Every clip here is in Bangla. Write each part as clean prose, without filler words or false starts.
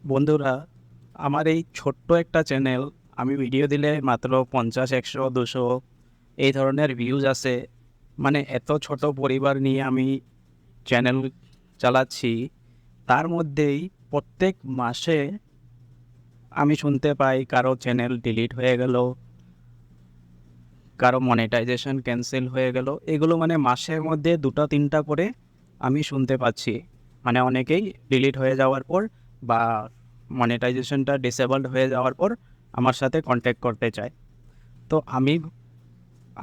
বন্ধুরা, আমার এই ছোট্ট একটা চ্যানেল, আমি ভিডিও দিলে মাত্র ৫০, ১০০, ২০০ এই ধরনের ভিউজ আসে। মানে এত ছোট পরিবার নিয়ে আমি চ্যানেল চালাচ্ছি। তার মধ্যেই প্রত্যেক মাসে আমি শুনতে পাই কারো চ্যানেল ডিলিট হয়ে গেল, কারো মনিটাইজেশন ক্যান্সেল হয়ে গেল। এগুলো মানে মাসের মধ্যে ২টা ৩টা করে আমি শুনতে পাচ্ছি। মানে অনেকেই ডিলিট হয়ে যাওয়ার পর বা মনিটাইজেশনটা ডিসেবলড হয়ে যাওয়ার পর আমার সাথে কন্ট্যাক্ট করতে চায়। তো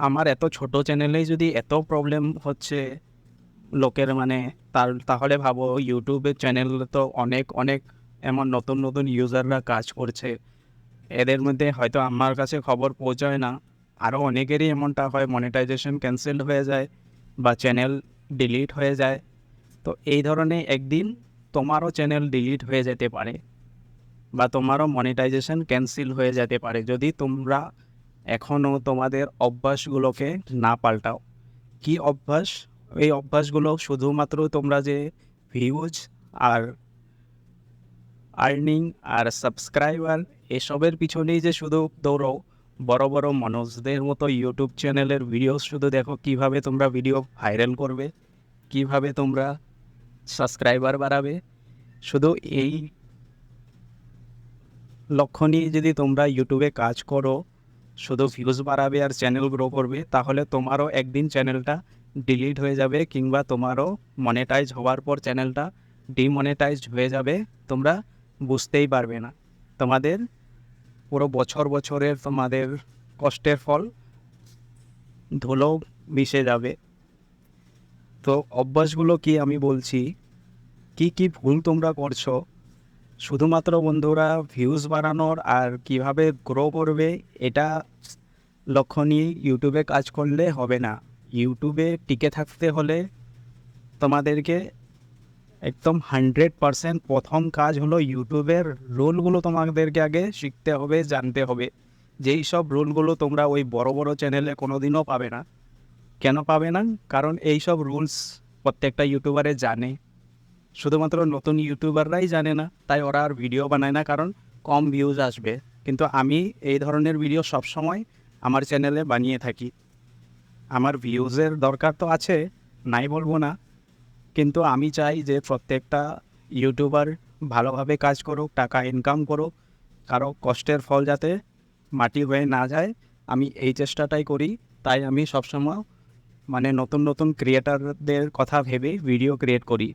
আমার এত ছোট চ্যানেলেই যদি এত প্রবলেম হচ্ছে লোকের, মানে তাহলে ভাবো ইউটিউবের চ্যানেল তো অনেক অনেক এমন নতুন নতুন ইউজাররা কাজ করছে। এদের মধ্যে হয়তো আমার কাছে খবর পৌঁছায় না, আরও অনেকেরই এমনটা হয়, মনিটাইজেশন ক্যান্সেল হয়ে যায় বা চ্যানেল ডিলিট হয়ে যায়। তো এই ধরনের একদিন তোমারও চ্যানেল ডিলিট হয়ে যেতে পারে বা তোমারও মনিটাইজেশন ক্যান্সেল হয়ে যেতে পারে যদি তোমরা এখনও তোমাদের অভ্যাসগুলোকে না পাল্টাও। কি অভ্যাস? এই অভ্যাসগুলো শুধুমাত্র তোমরা যে ভিউজ আর আর্নিং আর সাবস্ক্রাইবার এসবের পিছনেই যে শুধু দৌড়ো, বড় বড় মানুষদের মতো ইউটিউব চ্যানেলের ভিডিও শুধু দেখো, কিভাবে তোমরা ভিডিও ভাইরাল করবে, কিভাবে তোমরা সাবস্ক্রাইবার বাড়াবে। শুধু এই লক্ষ্য নিয়ে যদি তোমরা ইউটিউবে কাজ করো, শুধু ভিউজ বাড়াবে আর চ্যানেল গ্রো করবে, তাহলে তোমারও একদিন চ্যানেলটা ডিলিট হয়ে যাবে, কিংবা তোমারও মনিটাইজ হওয়ার পর চ্যানেলটা ডিমনিটাইজড হয়ে যাবে। তোমরা বুঝতেই পারবে না। তোমাদের পুরো বছর বছরের তোমাদের কষ্টের ফল ধুলো মিশে যাবে। তো অভ্যাসগুলো কি আমি বলছি, কি কি ভুল তোমরা করছো। শুধুমাত্র বন্ধুরা ভিউজ বাড়ানোর আর কিভাবে গ্রো করবে এটা লক্ষ্য নিয়ে ইউটিউবে কাজ করলে হবে না। ইউটিউবে টিকে থাকতে হলে তোমাদেরকে একদম 100% প্রথম কাজ হলো ইউটিউবের রুলগুলো তোমাদেরকে আগে শিখতে হবে, জানতে হবে। যেই সব রুলগুলো তোমরা ওই বড় বড় চ্যানেলে কোনোদিনও পাবে না। কেন পাবে না? কারণ এই সব রুলস প্রত্যেকটা ইউটিউবারে জানে, শুধুমাত্র নতুন ইউটিউবাররাই জানে না, তাই ওরা আর ভিডিও বানায় না, কারণ কম ভিউজ আসবে। কিন্তু আমি এই ধরনের ভিডিও সবসময় আমার চ্যানেলে বানিয়ে থাকি। আমার ভিউজের দরকার তো আছে, নাই বলবো না, কিন্তু আমি চাই যে প্রত্যেকটা ইউটিউবার ভালোভাবে কাজ করুক, টাকা ইনকাম করুক, কারো কষ্টের ফল যাতে মাটি হয়ে না যায়, আমি এই চেষ্টাটাই করি। তাই আমি সবসময় মানে নতুন নতুন ক্রিয়েটারদের কথা ভেবে ভিডিও ক্রিয়েট করি।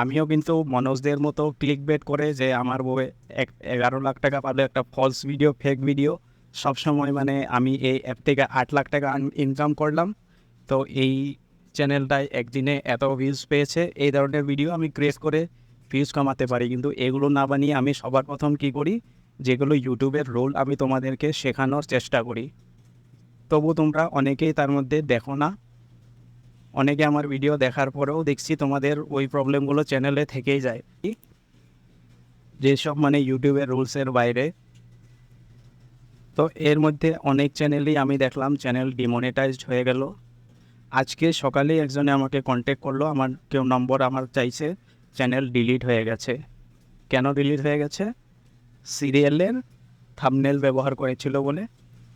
আমিও কিন্তু মনোজদের মতো ক্লিক বেট করে যে আমার বউয়ে 11 লাখ টাকা পাবে একটা ফলস ভিডিও, ফেক ভিডিও সবসময়, মানে আমি এই অ্যাপ থেকে 8 লাখ টাকা ইনকাম করলাম, তো এই চ্যানেলটায় একদিনে এত ভিউজ পেয়েছে, এই ধরনের ভিডিও আমি ক্রিয়েট করে ভিউজ কামাতে পারি। কিন্তু এগুলো না বানিয়ে আমি সবার প্রথম কী করি, যেগুলো ইউটিউবের রোল আমি তোমাদেরকে শেখানোর চেষ্টা করি। তবু তোমরা অনেকেই তার মধ্যে দেখো না। অনেকে আমার ভিডিও দেখার পরেও দেখছি তোমাদের ওই প্রবলেমগুলো চ্যানেলে থেকেই যায়, যেসব মানে ইউটিউবের রুলসের বাইরে। তো এর মধ্যে অনেক চ্যানেলই আমি দেখলাম চ্যানেল ডিমনিটাইজড হয়ে গেল। আজকে সকালে একজনে আমাকে কন্ট্যাক্ট করলো, আমার কেউ নম্বর আমার চাইছে, চ্যানেল ডিলিট হয়ে গেছে। কেন ডিলিট হয়ে গেছে? সিরিয়ালের থাম্বনেল ব্যবহার করেছিল বলে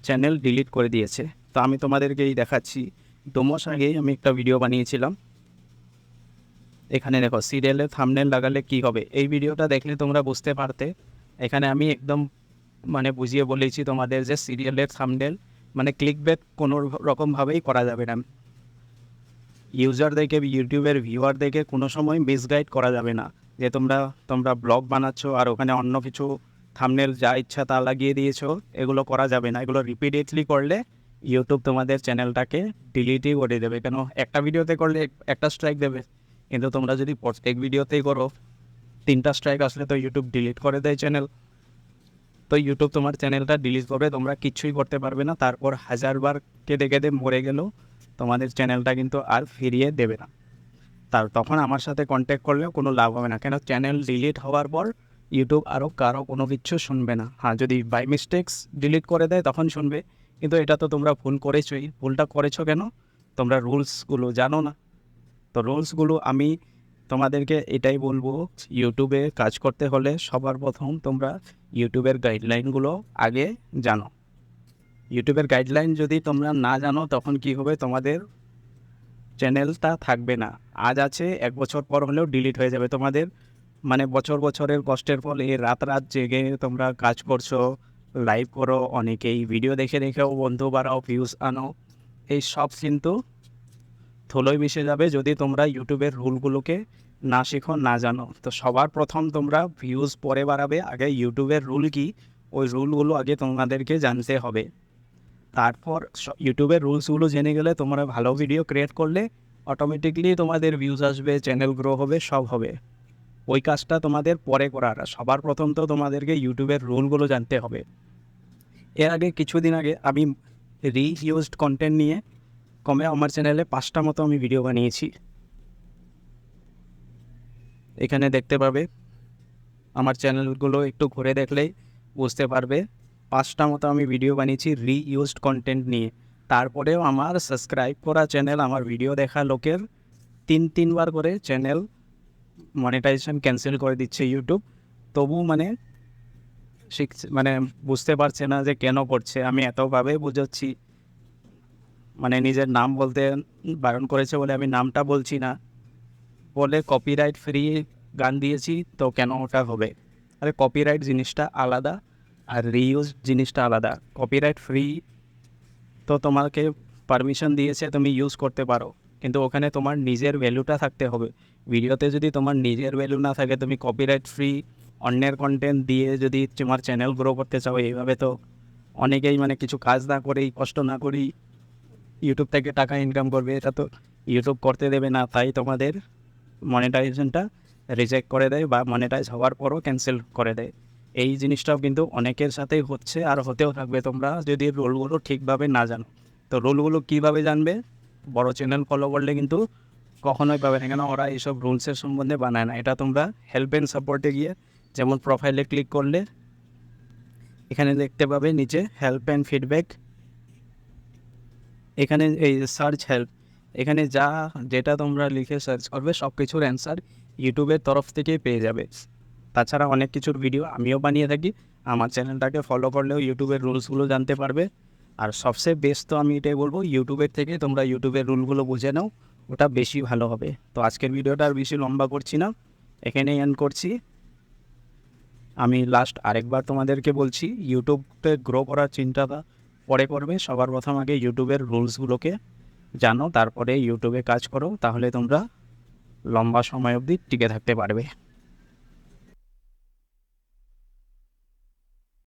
চ্যানেল ডিলিট করে দিয়েছে। তো আমি তোমাদেরকেই দেখাচ্ছি। 2 মাস আগেই আমি একটা ভিডিও বানিয়েছিলাম। এখানে দেখো, সিরিয়ালের থাম্বনেল লাগালে কি হবে, এই ভিডিওটা দেখলে তোমরা বুঝতে পারতে। এখানে আমি একদম মানে বুঝিয়ে বলেছি তোমাদের যে সিরিয়ালের থাম্বনেল মানে ক্লিকবেট কোনো রকমভাবেই করা যাবে না। ইউজারদেরকে, ইউটিউবের ভিউয়ারদেরকে কোনো সময় মিসগাইড করা যাবে না যে তোমরা ব্লগ বানাচ্ছ আর ওখানে অন্য কিছু থাম্বনেল যা ইচ্ছা তা লাগিয়ে দিয়েছো। এগুলো করা যাবে না। এগুলো রিপিটেডলি করলে ইউটিউব তোমাদের চ্যানেলটাকে ডিলিটই করে দেবে। কেন, একটা ভিডিওতে করলে একটা স্ট্রাইক দেবে, কিন্তু তোমরা যদি প্রত্যেক ভিডিওতেই করো, 3টা স্ট্রাইক আসলে তো ইউটিউব ডিলিট করে দেয় চ্যানেল। তো ইউটিউব তোমার চ্যানেলটা ডিলিট করবে, তোমরা কিচ্ছুই করতে পারবে না। তারপর 1000বার কেঁদে কেঁদে মরে গেলেও তোমাদের চ্যানেলটা কিন্তু আর ফিরিয়ে দেবে না। তখন আমার সাথে কন্ট্যাক্ট করলেও কোনো লাভ হবে না। কেন, চ্যানেল ডিলিট হওয়ার পর ইউটিউব কারো কোনো কিছু শুনবে না। হ্যাঁ, যদি বাই মিস্টেক্স ডিলিট করে দেয় তখন শুনবে, কিন্তু এটা তো তোমরা ভুল করেছোই। ভুলটা করেছো কেন? তোমরা রুলসগুলো জানো না। তো রুলসগুলো আমি তোমাদেরকে এটাই বলবো, ইউটিউবে কাজ করতে হলে সবার প্রথম তোমরা ইউটিউবের গাইডলাইনগুলো আগে জানো। ইউটিউবের গাইডলাইন যদি তোমরা না জানো তখন কি হবে, তোমাদের চ্যানেলটা থাকবে না। আজ আছে, 1 বছর পর হলেও ডিলিট হয়ে যাবে। তোমাদের মানে বছর বছরের কষ্টের ফলে রাত রাত জেগে তোমরা কাজ করছো, লাইভ করো, অনেকেই ভিডিও দেখে দেখেও বন্ধু বাড়াও, ভিউজ আনো, এই সব কিন্তু ধুলোয় মিশে যাবে যদি তোমরা ইউটিউবের রুলগুলোকে না শেখো, না জানো। তো সবার প্রথম তোমরা ভিউজ পরে বাড়াবে, আগে ইউটিউবের রুল কি ওই রুলগুলো আগে তোমাদেরকে জানতে হবে। তারপর ইউটিউবের রুলসগুলো জেনে গেলে তোমরা ভালো ভিডিও ক্রিয়েট করলে অটোমেটিকলি তোমাদের ভিউজ আসবে, চ্যানেল গ্রো হবে, সব হবে। ওই কাজটা তোমাদের পরে করার, সবার প্রথম তো তোমাদেরকে ইউটিউবের রুলগুলো জানতে হবে। এর আগে কিছুদিন আগে আমি রিইউজড কন্টেন্ট নিয়ে আমার চ্যানেলে 5টা মতো আমি ভিডিও বানিয়েছি। এখানে দেখতে পাবে, আমার চ্যানেলগুলো একটু ঘুরে দেখলেই বুঝতে পারবে। 5টা মতো আমি ভিডিও বানিয়েছি রিইউজড কন্টেন্ট নিয়ে। তারপরেও আমার সাবস্ক্রাইব করা চ্যানেল, আমার ভিডিও দেখা লোকের 3বার করে চ্যানেল মনিটাইজেশন ক্যান্সেল করে দিচ্ছে ইউটিউব। তবু মানে বুঝতে পারছে না যে কেন করছে। আমি এতভাবে বোঝাচ্ছি, মানে নিজের নাম বলতে বারণ করেছে বলে আমি নামটা বলছি না, বলে কপিরাইট ফ্রি গান দিয়েছি তো কেন ওটা হবে। আরে কপিরাইট জিনিসটা আলাদা আর রিইউজ জিনিসটা আলাদা। কপিরাইট ফ্রি তো তোমাকে পারমিশন দিয়েছে, তুমি ইউজ করতে পারো, কিন্তু ওখানে তোমার নিজের ভ্যালুটা থাকতে হবে। ভিডিওতে যদি তোমার নিজের ভ্যালু না থাকে, তুমি কপিরাইট ফ্রি অন্যের কন্টেন্ট দিয়ে যদি তোমার চ্যানেল গ্রো করতে চাও, এইভাবে তো অনেকেই মানে কিছু কাজ না করেই, কষ্ট না করেই ইউটিউব থেকে টাকা ইনকাম করবে, এটা তো ইউটিউব করতে দেবে না। তাই তোমাদের মনিটাইজেশনটা রিজেক্ট করে দেয় বা মনিটাইজ হওয়ার পরও ক্যান্সেল করে দেয়। এই জিনিসটাও কিন্তু অনেকের সাথেই হচ্ছে আর হতেও থাকবে, তোমরা যদি রুলগুলো ঠিকভাবে না জানো। তো রুলগুলো কীভাবে জানবে? বড় চ্যানেল ফলো করলে কিন্তু কখনোই পাবে না, কেন ওরা এইসব রুলসের সম্বন্ধে বানায় না। এটা তোমরা হেল্প অ্যান্ড সাপোর্টে গিয়ে, যেমন প্রোফাইলে ক্লিক করলে এখানে দেখতে পাবে নিচে হেল্প অ্যান্ড ফিডব্যাক, এখানে এই সার্চ হেল্প, এখানে যেটা তোমরা লিখে সার্চ করবে সব কিছুর অ্যান্সার ইউটিউবের তরফ থেকে পেয়ে যাবে। তাছাড়া অনেক কিছুর ভিডিও আমিও বানিয়ে থাকি, আমার চ্যানেলটাকে ফলো করলেও ইউটিউবের রুলসগুলো জানতে পারবে। আর সবচেয়ে বেস্ট তো আমি এটাই বলবো, ইউটিউবের থেকে তোমরা ইউটিউবের রুলগুলো বুঝে নাও, ওটা বেশি ভালো হবে। তো আজকের ভিডিওটা আর বেশি লম্বা করছি না, এখানেই এন্ড করছি। আমি লাস্ট আরেকবার তোমাদেরকে বলছি, ইউটিউবকে গ্রো করার চিন্তাটা পরে করবে, সবার প্রথম আগে ইউটিউবের রুলসগুলোকে জানো, তারপরে ইউটিউবে কাজ করো, তাহলে তোমরা লম্বা সময় অবধি টিকে থাকতে পারবে।